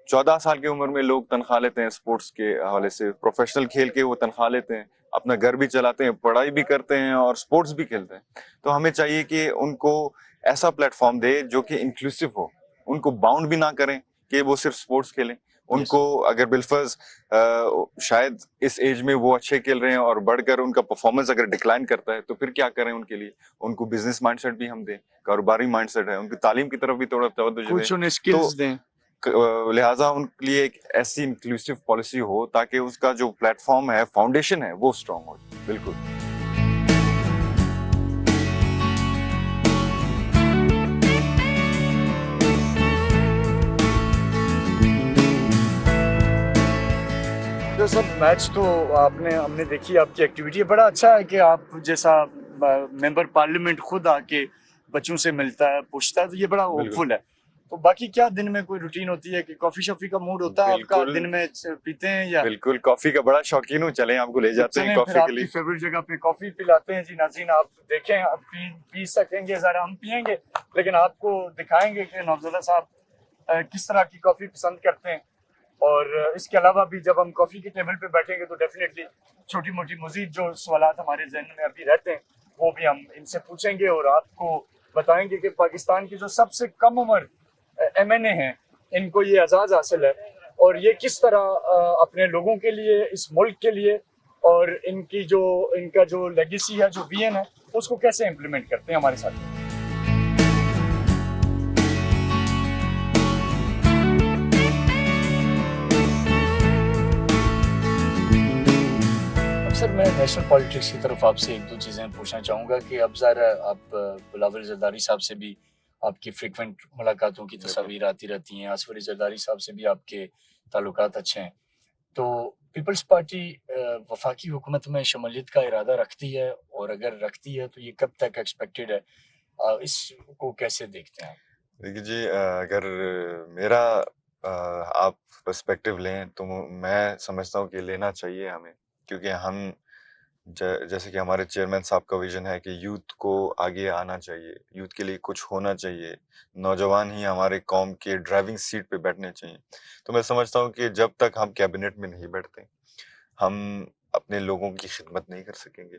14 साल की उम्र में लोग तनख्वाह लेते हैं, स्पोर्ट्स के हवाले से प्रोफेशनल खेल के वो तनख्वाह लेते हैं, अपना घर भी चलाते हैं, पढ़ाई भी करते हैं और स्पोर्ट्स भी खेलते हैं। तो हमें चाहिए कि उनको ऐसा प्लेटफॉर्म दे जो कि इंक्लूसिव हो, उनको बाउंड भी ना करें कि वो सिर्फ स्पोर्ट्स खेलें। उनको अगर बिलफर्ज शायद इस एज में वो अच्छे खेल रहे हैं और बढ़कर उनका परफॉर्मेंस अगर डिक्लाइन करता है तो फिर क्या करें उनके लिए। उनको बिजनेस माइंडसेट भी हम दें, कारोबारी माइंडसेट है, उनकी तालीम की तरफ भी थोड़ा तवज्जो दें। कुछ उन्हें स्किल्स दें। लिहाजा उनके लिए एक ऐसी इंक्लूसिव पॉलिसी हो ताकि उसका जो प्लेटफॉर्म है, फाउंडेशन है, वो स्ट्रांग हो। बिल्कुल। तो सब मैच तो हमने देखी, आपकी एक्टिविटी बड़ा अच्छा है कि आप जैसा मेंबर पार्लियामेंट खुद आके बच्चों से मिलता है, पूछता है, तो ये बड़ा होपफुल है। तो बाकी क्या दिन में कोई रूटीन होती है कि कॉफी शॉफी का मूड होता है आपका, बिल्कुल। दिन में पीते हैं या बिल्कुल, कॉफी का बड़ा शौकीन हूँ, चलें आपको ले जाते हैं चलें फिर कॉफी के आपकी लिए। फेवरेट जगह पे कॉफी पिलाते हैं जी नाज़रीन। आप देखें, आप पी सकेंगे, जरा हम पियेंगे लेकिन आपको दिखाएंगे कि नौजवान साहब किस तरह की कॉफी पसंद करते हैं। और इसके अलावा भी जब हम कॉफ़ी के टेबल पे बैठेंगे तो डेफिनेटली छोटी मोटी मज़ीद जो सवालात हमारे जहन में अभी रहते हैं वो भी हम इनसे पूछेंगे और आपको बताएंगे कि पाकिस्तान की जो सबसे कम उम्र MNA हैं, इनको ये एजाज़ हासिल है और ये किस तरह अपने लोगों के लिए, इस मुल्क के लिए और इनका जो लेगेसी है, जो विजन है, उसको कैसे इम्प्लीमेंट करते हैं हमारे साथ। सर, मैं नेशनल पॉलिटिक्स की तरफ आपसे एक दो चीज़ें पूछना चाहूँगा कि अब ज़रा आप बिलावल जरदारी साहब से भी आपकी फ्रीक्वेंट मुलाकातों की तस्वीर आती रहती हैं, आसफ़ अली जरदारी साहब से भी आपके ताल्लुकात अच्छे हैं। तो पीपल्स पार्टी वफाकी हुकूमत में शमूलियत का इरादा रखती है और अगर रखती है तो ये कब तक एक्सपेक्टेड है? इसको कैसे देखते हैं? देखिए जी, अगर मेरा आप पर्सपेक्टिव लें तो मैं समझता हूँ कि लेना चाहिए हमें, क्योंकि हम जैसे कि हमारे चेयरमैन साहब का विजन है कि यूथ को आगे आना चाहिए, यूथ के लिए कुछ होना चाहिए, नौजवान ही हमारे कौम के ड्राइविंग सीट पे बैठने चाहिए। तो मैं समझता हूँ कि जब तक हम कैबिनेट में नहीं बैठते, हम अपने लोगों की खिदमत नहीं कर सकेंगे।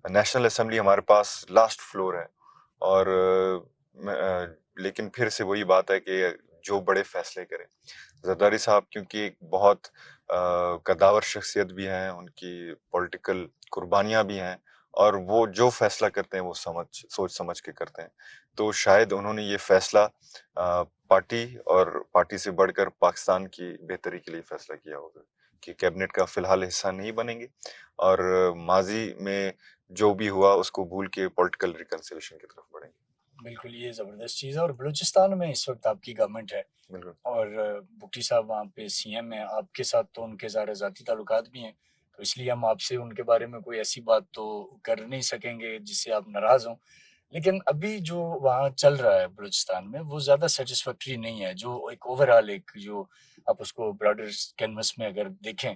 नेशनल असेंबली हमारे पास लास्ट फ्लोर है और लेकिन फिर से वही बात है कि जो बड़े फैसले करें। जरदारी साहब क्योंकि एक बहुत कद्दावर शख्सियत भी हैं, उनकी पॉलिटिकल कुर्बानियां भी हैं और वो जो फैसला करते हैं वो सोच समझ के करते हैं। तो शायद उन्होंने ये फैसला पार्टी और पार्टी से बढ़कर पाकिस्तान की बेहतरी के लिए फैसला किया होगा कि कैबिनेट का फिलहाल हिस्सा नहीं बनेंगे और माजी में जो भी हुआ उसको भूल के पॉलिटिकल रिकंसिलिएशन की तरफ बढ़ेंगे। बिल्कुल, ये ज़बरदस्त चीज़ है और बलूचिस्तान में इस वक्त आपकी गवर्नमेंट है और भुट्टी साहब वहाँ पे CM हैं। आपके साथ तो उनके ज़ाहिर ज़ाती ताल्लुकात भी हैं, तो इसलिए हम आपसे उनके बारे में कोई ऐसी बात तो कर नहीं सकेंगे जिससे आप नाराज़ हों। लेकिन अभी जो वहाँ चल रहा है बलूचिस्तान में, वो ज़्यादा सैटिस्फैक्टरी नहीं है। जो एक ओवरऑल जो आप उसको ब्रॉडर कैनवस में अगर देखें,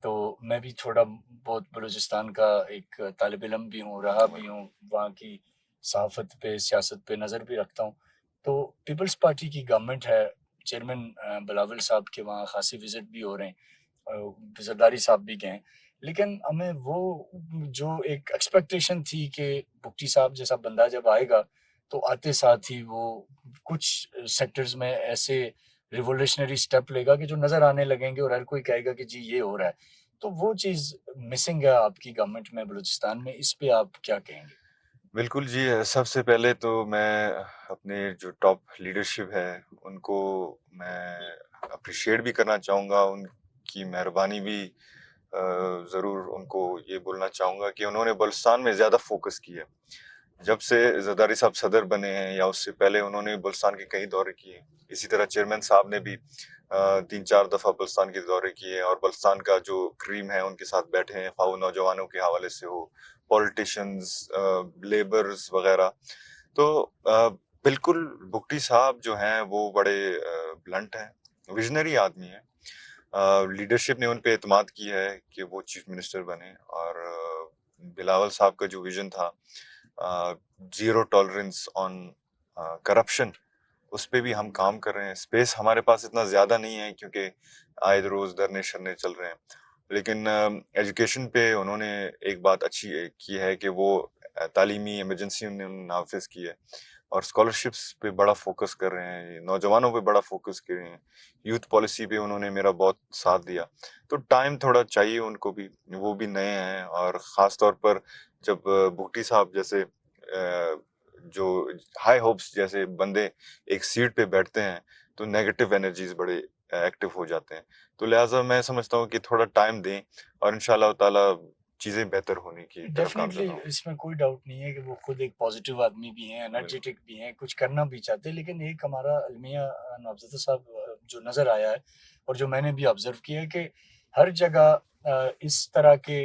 तो मैं भी थोड़ा बहुत बलूचिस्तान का एक तालिब इल्म भी हूँ, रहा भी हूँ, वहाँ की सहाफ़त पे, सियासत पे नज़र भी रखता हूँ। तो पीपल्स पार्टी की गवर्नमेंट है, चेयरमैन बिलावल साहब के वहाँ खासी विज़िट भी हो रहे हैं, जरदारी साहब भी गए हैं। लेकिन हमें वो जो एक एक्सपेक्टेशन थी कि भुट्टी साहब जैसा बंदा जब आएगा, तो आते साथ ही वो कुछ सेक्टर्स में ऐसे रिवोल्यूशनरी स्टेप लेगा कि जो नज़र आने लगेंगे और हर कोई कहेगा कि जी ये हो रहा है। तो वो चीज़ मिसिंग है आपकी गवर्नमेंट में बलूचिस्तान में, इस पे आप क्या कहेंगे? बिल्कुल जी, सबसे पहले तो मैं अपने जो टॉप लीडरशिप है उनको मैं अप्रिशिएट भी करना चाहूँगा, उनकी मेहरबानी भी ज़रूर उनको ये बोलना चाहूँगा कि उन्होंने बलुचिस्तान में ज़्यादा फोकस किया है। जब से ज़रदारी साहब सदर बने हैं या उससे पहले उन्होंने बलुचिस्तान के कई दौरे किए। इसी तरह चेयरमैन साहब ने भी 3-4 दफ़ा बलुचिस्तान के दौरे किए और बलुचिस्तान का जो क्रीम है उनके साथ बैठे हैं, ख़्वाह वो नौजवानों के हवाले से हो, पॉलिटिशियंस, लेबर्स वगैरह। तो बिल्कुल भुट्टी साहब जो हैं वो बड़े ब्लंट हैं, विज़नरी आदमी हैं। लीडरशिप ने उन पे एतमाद की है कि वो चीफ मिनिस्टर बने और बिलावल साहब का जो विजन था, ज़ीरो टॉलरेंस ऑन करप्शन, उस पे भी हम काम कर रहे हैं। स्पेस हमारे पास इतना ज़्यादा नहीं है क्योंकि आए रोज़ धरने-शरने चल रहे हैं। लेकिन एजुकेशन पे उन्होंने एक बात अच्छी की है कि वो तालीमी इमरजेंसी उन्होंने नाफिज़ की है और स्कॉलरशिप्स पे बड़ा फोकस कर रहे हैं, नौजवानों पे बड़ा फोकस कर रहे हैं, यूथ पॉलिसी पे उन्होंने मेरा बहुत साथ दिया। तो टाइम थोड़ा चाहिए उनको भी, वो भी नए हैं और ख़ास तौर पर जब भुट्टी साहब जैसे जो हाई होप्स जैसे बंदे एक सीट पे बैठते हैं, तो नेगेटिव एनर्जीज़ बड़े एक्टिव हो जाते हैं। तो लिहाज़ा मैं समझता हूँ कि थोड़ा टाइम दें और इंशाअल्लाह ताला चीज़ें बेहतर होने की तरफ डेफिनेटली गामज़न हों। इसमें कोई डाउट नहीं है कि वो खुद एक पॉजिटिव आदमी भी हैं, बिल्कुल। एनर्जेटिक भी हैं, कुछ करना भी चाहते हैं। लेकिन एक हमारा अलमिया नवाबज़ादा साहब जो नज़र आया है और जो मैंने भी ऑब्ज़र्व किया है कि हर जगह इस तरह के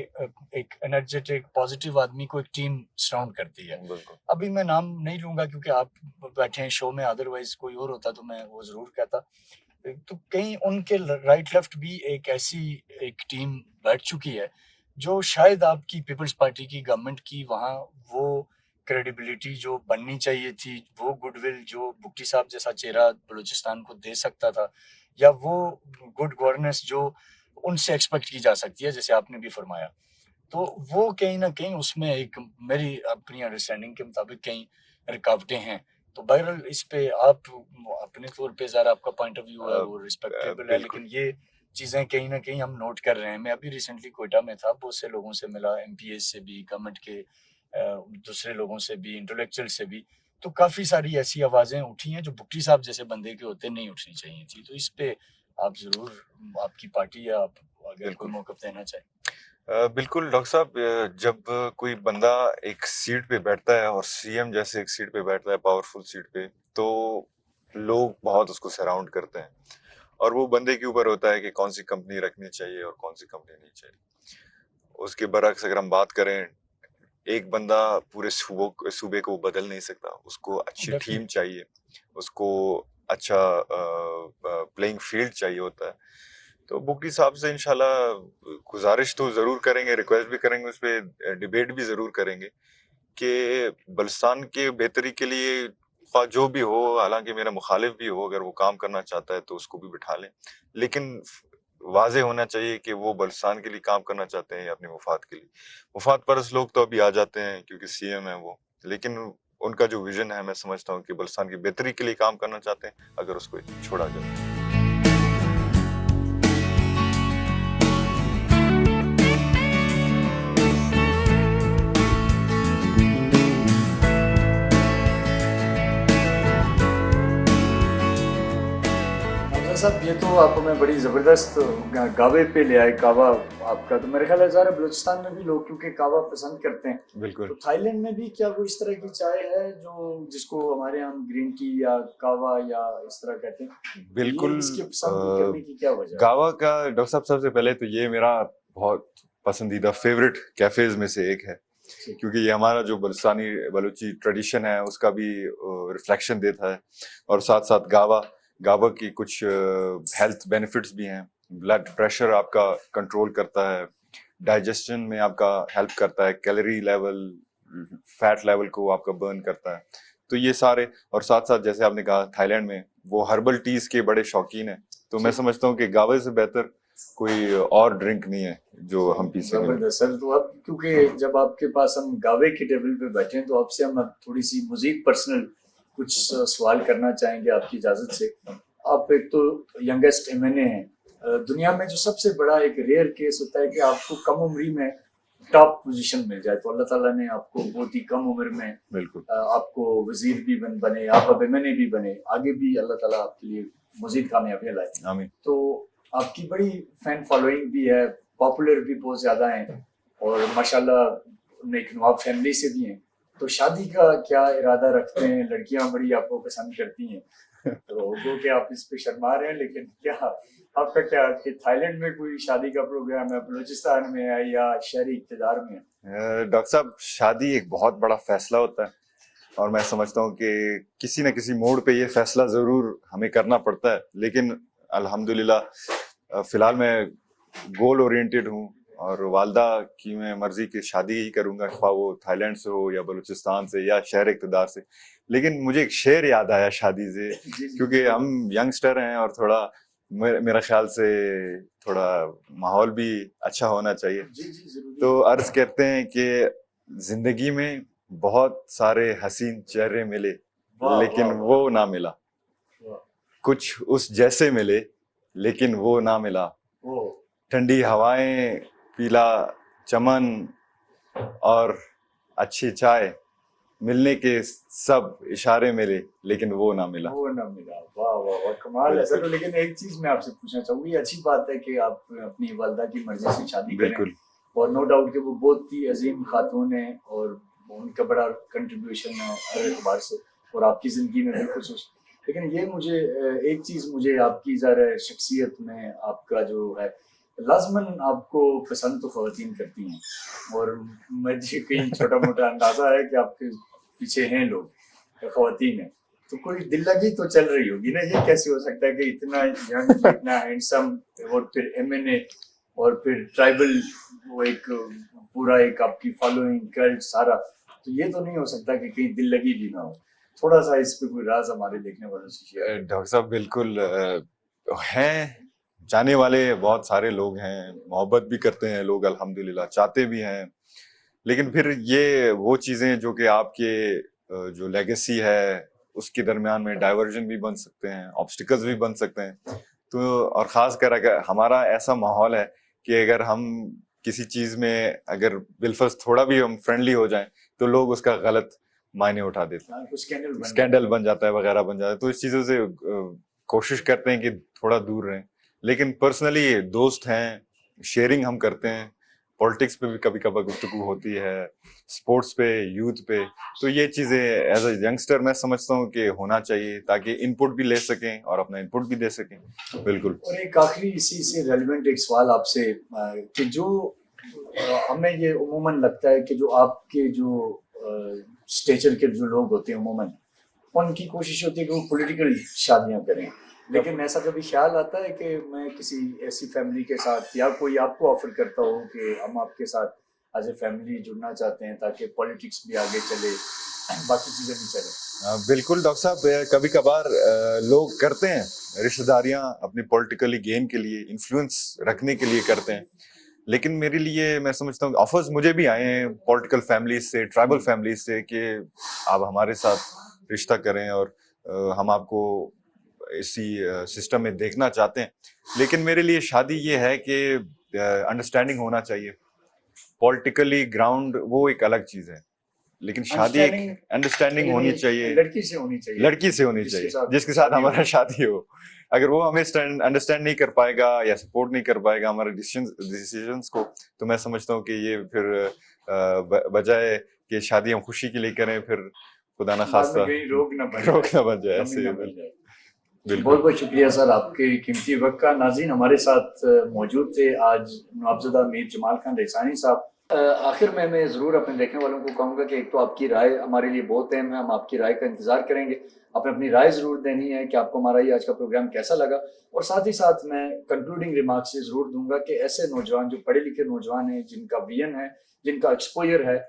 एक एनर्जेटिक पॉजिटिव आदमी को एक टीम सराउंड करती है। बिल्कुल। अभी मैं नाम नहीं लूँगा क्योंकि आप बैठे हैं शो में, अदरवाइज़ कोई और होता तो मैं वो ज़रूर कहता। तो कहीं उनके राइट लेफ्ट भी एक ऐसी एक टीम बैठ चुकी है जो शायद आपकी पीपल्स पार्टी की गवर्नमेंट की वहाँ वो क्रेडिबिलिटी जो बननी चाहिए थी, वो गुडविल जो भुट्टी साहब जैसा चेहरा बलूचिस्तान को दे सकता था, या वो गुड गवर्नेंस जो उनसे एक्सपेक्ट की जा सकती है, जैसे आपने भी फरमाया, तो वो कहीं ना कहीं उसमें एक मेरी अपनी अंडरस्टैंडिंग के मुताबिक कहीं रुकावटें हैं। तो बहरहाल इस पे आप अपने तौर पे ज़रा आपका पॉइंट ऑफ व्यू है वो रिस्पेक्टेबल है, बिल्कुल। लेकिन ये चीज़ें कहीं ना कहीं हम नोट कर रहे हैं। मैं अभी रिसेंटली कोयटा में था, बहुत से लोगों से मिला, एमपीएस से भी, गवर्नमेंट के दूसरे लोगों से भी, इंटेलेक्चुअल से भी। तो काफ़ी सारी ऐसी आवाज़ें उठी हैं जो भुट्टी साहब जैसे बंदे के होते नहीं उठनी चाहिए थी। तो इस पे आप ज़रूर, आपकी पार्टी या आप अगर कोई बिल्कुल। मौक़िफ़ देना चाहें। बिल्कुल डॉक्टर साहब, जब कोई बंदा एक सीट पे बैठता है और सीएम जैसे एक सीट पे बैठता है, पावरफुल सीट पे, तो लोग बहुत उसको सराउंड करते हैं और वो बंदे के ऊपर होता है कि कौन सी कंपनी रखनी चाहिए और कौन सी कंपनी नहीं चाहिए। उसके बरक्स अगर हम बात करें, एक बंदा पूरे सूबे को बदल नहीं सकता, उसको अच्छी टीम डेफिनेटली। चाहिए, उसको अच्छा प्लेइंग फील्ड चाहिए होता है। तो बुकी साहब से इंशाल्लाह गुजारिश तो ज़रूर करेंगे, रिक्वेस्ट भी करेंगे, उस पे डिबेट भी ज़रूर करेंगे कि बलुचिस्तान के बेहतरी के लिए ख्वाह जो भी हो, हालांकि मेरा मुखालिफ भी हो, अगर वो काम करना चाहता है तो उसको भी बिठा लें, लेकिन वाज़ेह होना चाहिए कि वो बलुचिस्तान के लिए काम करना चाहते हैं या अपने मुफाद के लिए। मुफाद परस्त लोग तो अभी आ जाते हैं क्योंकि सीएम है वो, लेकिन उनका जो विजन है मैं समझता हूँ कि बलुचिस्तान की बेहतरी के लिए काम करना चाहते हैं, अगर उसको छोड़ा जाए। अफजल साहब, ये तो आप हमें बड़ी ज़बरदस्त गावे पे ले आए, कावा आपका। तो मेरे ख्याल है ज़रा बलूचिस्तान में भी लोग क्योंकि कावा पसंद करते हैं, बिल्कुल। तो थाईलैंड में भी क्या वो इस तरह की चाय है जो जिसको हमारे यहाँ ग्रीन टी या कावा या इस तरह कहते हैं? बिल्कुल। ये इसकी पसंद करने की क्या वजह है? गावा का डॉक्टर साहब, सबसे पहले तो ये मेरा बहुत पसंदीदा फेवरेट कैफेज में से एक है, क्योंकि ये हमारा जो बलुस्तानी बलूची ट्रेडिशन है उसका भी रिफ्लेक्शन देता है और साथ साथ गावा की कुछ हेल्थ बेनिफिट्स भी हैं। ब्लड प्रेशर आपका कंट्रोल करता है, डाइजेशन में आपका हेल्प करता है, कैलोरी लेवल, फैट लेवल को आपका बर्न करता है। तो ये सारे, और साथ साथ जैसे आपने कहा थाईलैंड में वो हर्बल टीज के बड़े शौकीन हैं, तो मैं समझता हूँ कि गावे से बेहतर कोई और ड्रिंक नहीं है जो हम पी सकें। जबरदस्त सर। तो अब क्योंकि जब आपके पास हम गावे की टेबल पे बैठे हैं, तो आपसे हम थोड़ी सी मजीद पर्सनल कुछ सवाल करना चाहेंगे आपकी इजाज़त से। आप एक तो यंगेस्ट एमएनए हैं। दुनिया में जो सबसे बड़ा एक रेयर केस होता है कि आपको कम उम्री में टॉप पोजीशन मिल जाए, तो अल्लाह ताला ने आपको बहुत ही कम उम्र में बिल्कुल आपको वजीर भी बने, आप अब एमएनए भी बने, आगे भी अल्लाह ताला आपके लिए मजीद कामयाबियां लाए। आमीन। तो आपकी बड़ी फैन फॉलोइंग भी है, पॉपुलर भी बहुत ज्यादा है और माशाल्लाह एक नवाब फैमिली से भी हैं। तो शादी का क्या इरादा रखते हैं? लड़कियां बड़ी आपको पसंद करती हैं, तो वो क्या आप इस पे शर्मा रहे हैं, लेकिन क्या आपका क्या कि थाईलैंड में कोई शादी का प्रोग्राम है, बलूचिस्तान में है या शहरी इक़्तिदार में है? डॉक्टर साहब, शादी एक बहुत बड़ा फैसला होता है और मैं समझता हूँ कि किसी न किसी मोड़ पे ये फैसला जरूर हमें करना पड़ता है, लेकिन अल्हम्दुलिल्लाह फिलहाल मैं गोल ओरिएंटेड हूँ और वालदा की मैं मर्जी की शादी ही करूंगा, ख्वाह वो थाईलैंड से हो या बलूचिस्तान से या शहर इक़्तिदार से। लेकिन मुझे एक शेर याद आया शादी से, क्योंकि हम यंगस्टर हैं और थोड़ा मेरा ख्याल से थोड़ा माहौल भी अच्छा होना चाहिए। तो अर्ज करते हैं कि जिंदगी में बहुत सारे हसीन चेहरे मिले, लेकिन वो ना मिला, कुछ उस जैसे मिले लेकिन वो ना मिला, ठंडी हवाएं, पीला चमन और अच्छी चाय, मिलने के सब इशारे मिले लेकिन वो ना मिला। वाह वाह वाह, कमाल है सर। लेकिन एक चीज मैं आपसे पूछना चाहूंगी, अच्छी बात है कि आप अपनी वालदा की मर्जी से शादी करें और नो डाउट कि वो बहुत ही अजीम खातून है और उनका बड़ा कंट्रीब्यूशन है हर एतबार से और आपकी जिंदगी में बिलखुसूस। लेकिन ये मुझे एक चीज मुझे आपकी ज़रा शख्सियत में आपका जो है, लाजमन आपको पसंद तो ख़वातीन करती हैं और मुझे कहीं छोटा मोटा अंदाजा है कि आपके पीछे हैं लोग ख़वातीन हैं, तो कोई दिल लगी तो चल रही होगी ना। ये कैसे हो सकता है कि इतना यंग, इतना हैंडसम और फिर एमएनए और फिर ट्राइबल, वो एक पूरा एक आपकी फॉलोइंग कल्ट सारा, तो ये तो नहीं हो सकता कि कहीं दिल लगी भी ना हो। थोड़ा सा इस पे कोई राज हमारे देखने वालों से शेयर। डॉक्टर साहब बिल्कुल हैं, जाने वाले बहुत सारे लोग हैं, मोहब्बत भी करते हैं लोग, अल्हम्दुलिल्लाह चाहते भी हैं, लेकिन फिर ये वो चीजें जो कि आपके जो लेगेसी है उसके दरमियान में डाइवर्जन भी बन सकते हैं, ऑब्स्टिकल्स भी बन सकते हैं। तो और खास कर अगर हमारा ऐसा माहौल है कि अगर हम किसी चीज में अगर बिलफर्ज थोड़ा भी हम फ्रेंडली हो जाएं तो लोग उसका गलत मायने उठा देते हैं, स्कैंडल बन जाता है वगैरह बन जाता है। तो इस चीजों से कोशिश करते हैं कि थोड़ा दूर रहें। लेकिन पर्सनली दोस्त हैं, शेयरिंग हम करते हैं, पॉलिटिक्स पे भी कभी कभार गुफ्तगू होती है, स्पोर्ट्स पे, यूथ पे, तो ये चीजें एज अ यंगस्टर मैं समझता हूँ कि होना चाहिए ताकि इनपुट भी ले सकें और अपना इनपुट भी दे सकें। बिल्कुल। और एक आखिरी इसी से रेलिवेंट एक सवाल आपसे कि जो हमें ये उम्मन लगता है कि जो आपके जो स्टेचर के जो लोग होते हैं उम्मन, उनकी कोशिश होती है कि वो पॉलिटिकल शादियां करें, लेकिन ऐसा कभी ख्याल आता है कि मैं किसी ऐसी फैमिली के साथ या कोई आपको ऑफर करता हो कि हम आपके साथ एज ए फैमिली जुड़ना चाहते हैं ताकि पॉलिटिक्स भी आगे चले, बाकी चीजें भी चले? बिल्कुल डॉक्टर साहब, कभी कभार लोग करते हैं, रिश्तेदारियां अपनी पॉलिटिकली गेन के लिए, इन्फ्लुएंस रखने के लिए करते हैं, लेकिन मेरे लिए मैं समझता हूँ ऑफर्स मुझे भी आए हैं पॉलिटिकल फैमिलीज से, ट्राइबल फैमिलीज से कि आप हमारे साथ रिश्ता करें और हम आपको इसी सिस्टम में देखना चाहते हैं। लेकिन मेरे लिए शादी ये है कि अंडरस्टैंडिंग होना चाहिए। पॉलिटिकली ग्राउंड वो एक अलग चीज है, लेकिन शादी एक अंडरस्टैंडिंग होनी चाहिए, लड़की से होनी चाहिए जिसके साथ हमारा शादी हो। अगर वो हमें अंडरस्टैंड नहीं कर पाएगा या सपोर्ट नहीं कर पाएगा हमारे डिसीजंस को, तो मैं समझता हूँ कि ये फिर बजाय कि शादी हम खुशी के लिए करें, फिर खुदा ना खास्ता रोग ना बन जाए ऐसे। बहुत बहुत शुक्रिया सर आपके कीमती वक्त का। नाज़रीन हमारे साथ मौजूद थे आज नवाबज़दा मीर जमाल खान रईसानी साहब। आखिर में मैं ज़रूर अपने देखने वालों को कहूँगा कि एक तो आपकी राय हमारे लिए बहुत अहम है, हम आपकी राय का इंतज़ार करेंगे। आपने अपनी राय ज़रूर देनी है कि आपको हमारा ये आज का प्रोग्राम कैसा लगा, और साथ ही साथ मैं कंक्लूडिंग रिमार्क्स से ज़रूर दूंगा कि ऐसे नौजवान जो पढ़े लिखे नौजवान हैं, जिनका विजन है, जिनका एक्सपोजर है,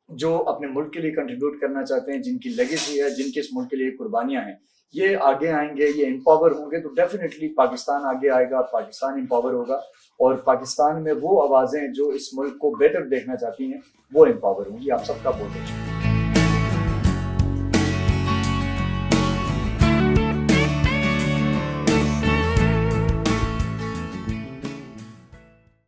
जो अपने मुल्क के लिए कंट्रीब्यूट करना चाहते हैं, जिनकी लेगेसी है, जिनके इस मुल्क के लिए कुर्बानियाँ हैं, ये आगे आएंगे, ये एम्पावर होंगे तो डेफिनेटली पाकिस्तान आगे आएगा, पाकिस्तान एम्पावर होगा और पाकिस्तान में वो आवाज़ें जो इस मुल्क को बेहतर देखना चाहती हैं वो एम्पावर होंगी। आप सबका बहुत अच्छा।